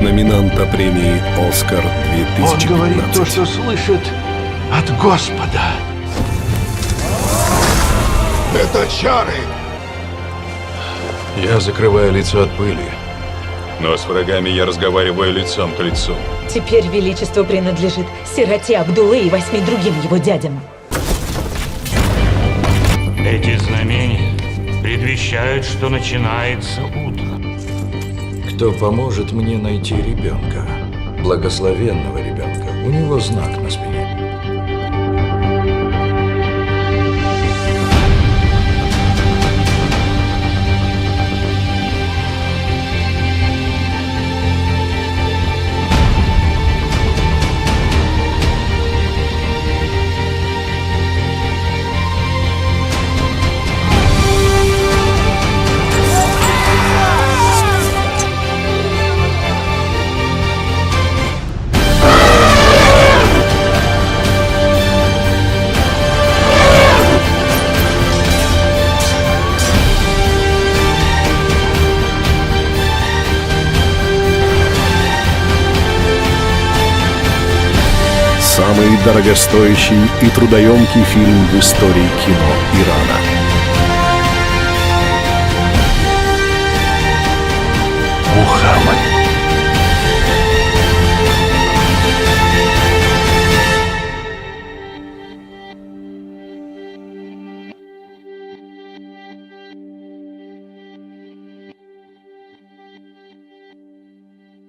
номинанта премии «Оскар» Он говорит то, 2015. что слышит от Господа. Это чары! Я закрываю лицо от пыли, но с врагами я разговариваю лицом к лицу. Теперь величество принадлежит сироте Абдулы и 8 другим его дядям. Эти знамения предвещают, что начинается утро. Кто поможет мне найти ребенка? Благословенного ребенка. У него знак на спине. Самый дорогостоящий и трудоемкий фильм в истории кино Ирана.